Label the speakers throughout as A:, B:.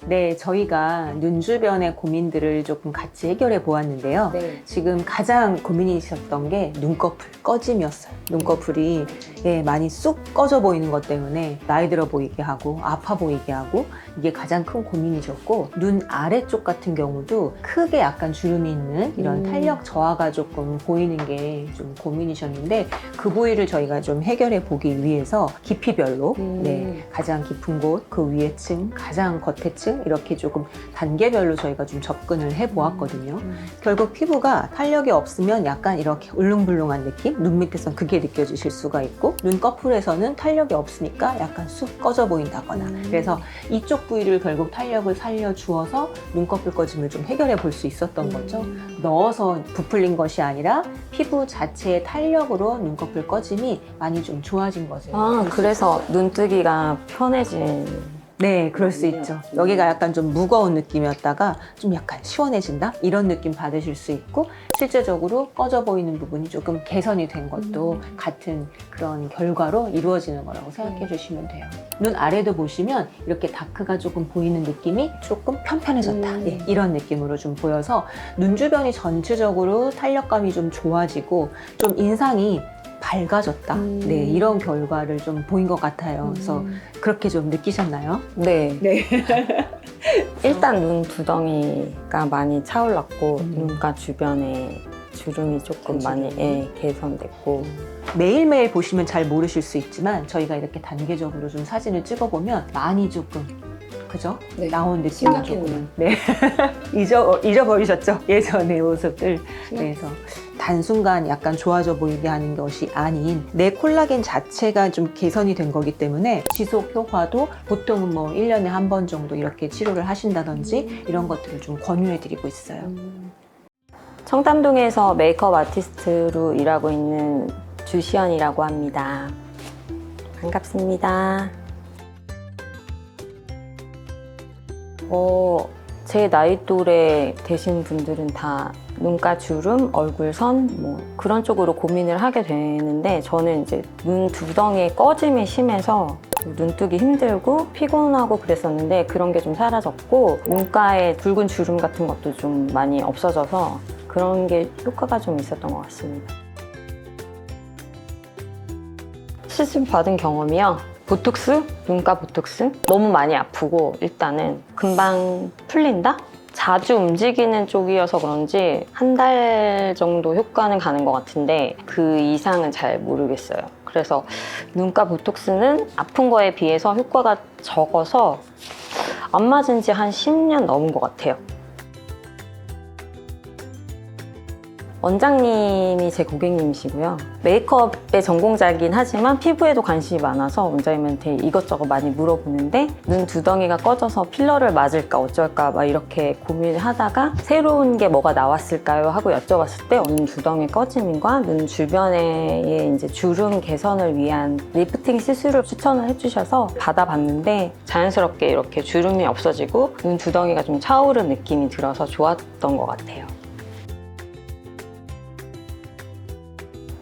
A: 네, 저희가 눈 주변의 고민들을 조금 같이 해결해 보았는데요.
B: 네.
A: 지금 가장 고민이셨던 게 눈꺼풀 꺼짐이었어요. 눈꺼풀이 많이 쑥 꺼져 보이는 것 때문에 나이 들어 보이게 하고 아파 보이게 하고 이게 가장 큰 고민이셨고, 눈 아래쪽 같은 경우도 크게 약간 주름이 있는 이런 탄력 저하가 조금 보이는 게 좀 고민이셨는데, 그 부위를 저희가 좀 해결해 보기 위해서 깊이별로 가장 깊은 곳, 그 위에 층, 가장 겉에 층 이렇게 조금 단계별로 저희가 좀 접근을 해 보았거든요. 결국 피부가 탄력이 없으면 약간 이렇게 울릉불릉한 느낌? 눈 밑에선 그게 느껴지실 수가 있고, 눈꺼풀에서는 탄력이 없으니까 약간 쑥 꺼져 보인다거나 그래서 이쪽 부위를 결국 탄력을 살려주어서 눈꺼풀 꺼짐을 좀 해결해 볼 수 있었던 거죠. 넣어서 부풀린 것이 아니라 피부 자체의 탄력으로 눈꺼풀 꺼짐이 많이 좀 좋아진 거죠.
B: 아, 그래서 눈뜨기가 편해진.
A: 네, 그럴 수 있죠. 여기가 약간 좀 무거운 느낌이었다가 좀 약간 시원해진다? 이런 느낌 받으실 수 있고, 실제적으로 꺼져 보이는 부분이 조금 개선이 된 것도 같은 그런 결과로 이루어지는 거라고 생각해 주시면 돼요. 눈 아래도 보시면 이렇게 다크가 조금 보이는 느낌이 조금 편편해졌다. 이런 느낌으로 좀 보여서 눈 주변이 전체적으로 탄력감이 좀 좋아지고 좀 인상이 밝아졌다. 네, 이런 결과를 좀 보인 것 같아요. 그래서 그렇게 좀 느끼셨나요?
B: 네.
A: 네.
B: 일단 눈 두덩이가 많이 차올랐고 눈가 주변에 주름이 조금 많이 개선됐고.
A: 매일매일 보시면 잘 모르실 수 있지만 저희가 이렇게 단계적으로 좀 사진을 찍어보면 많이 조금 그죠?
B: 네.
A: 나온 느낌이
B: 심각했네요.
A: 조금 잊어버리셨죠? 예전의 모습들. 그래서 단순간 약간 좋아져 보이게 하는 것이 아닌 내 콜라겐 자체가 좀 개선이 된 거기 때문에 지속 효과도 보통은 뭐 1년에 한 번 정도 이렇게 치료를 하신다든지 이런 것들을 좀 권유해 드리고 있어요.
B: 청담동에서 메이크업 아티스트로 일하고 있는 주시연이라고 합니다. 반갑습니다. 제 나이 또래 되신 분들은 다 눈가 주름, 얼굴선 뭐 그런 쪽으로 고민을 하게 되는데, 저는 이제 눈 두덩이 꺼짐이 심해서 눈뜨기 힘들고 피곤하고 그랬었는데 그런 게 좀 사라졌고, 눈가에 붉은 주름 같은 것도 좀 많이 없어져서 그런 게 효과가 좀 있었던 것 같습니다. 시술 받은 경험이요. 보톡스? 눈가 보톡스? 너무 많이 아프고 일단은 금방 풀린다? 자주 움직이는 쪽이어서 그런지 한 달 정도 효과는 가는 것 같은데 그 이상은 잘 모르겠어요. 그래서 눈가 보톡스는 아픈 거에 비해서 효과가 적어서 안 맞은 지 한 10년 넘은 것 같아요. 원장님이 제 고객님이시고요. 메이크업의 전공자이긴 하지만 피부에도 관심이 많아서 원장님한테 이것저것 많이 물어보는데, 눈 두덩이가 꺼져서 필러를 맞을까 어쩔까 막 이렇게 고민을 하다가 새로운 게 뭐가 나왔을까요 하고 여쭤봤을 때 눈 두덩이 꺼짐과 눈 주변의 이제 주름 개선을 위한 리프팅 시술을 추천을 해주셔서 받아봤는데 자연스럽게 이렇게 주름이 없어지고 눈 두덩이가 좀 차오른 느낌이 들어서 좋았던 것 같아요.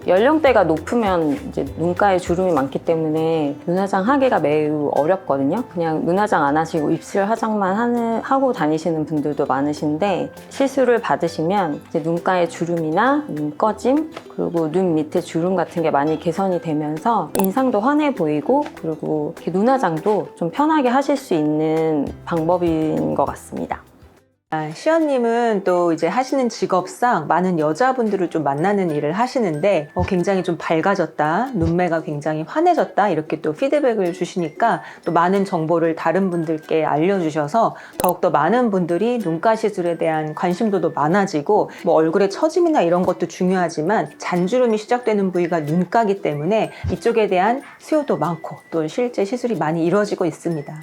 B: 연령대가 높으면 이제 눈가에 주름이 많기 때문에 눈화장 하기가 매우 어렵거든요. 그냥 눈화장 안 하시고 입술 화장만 하고 다니시는 분들도 많으신데, 시술을 받으시면 이제 눈가의 주름이나 눈 꺼짐, 그리고 눈 밑에 주름 같은 게 많이 개선이 되면서 인상도 환해 보이고, 그리고 이렇게 눈화장도 좀 편하게 하실 수 있는 방법인 것 같습니다.
A: 시연님은 또 이제 하시는 직업상 많은 여자분들을 좀 만나는 일을 하시는데 굉장히 좀 밝아졌다, 눈매가 굉장히 환해졌다 이렇게 또 피드백을 주시니까 또 많은 정보를 다른 분들께 알려주셔서 더욱더 많은 분들이 눈가 시술에 대한 관심도도 많아지고, 뭐 얼굴의 처짐이나 이런 것도 중요하지만 잔주름이 시작되는 부위가 눈가기 때문에 이쪽에 대한 수요도 많고 또 실제 시술이 많이 이루어지고 있습니다.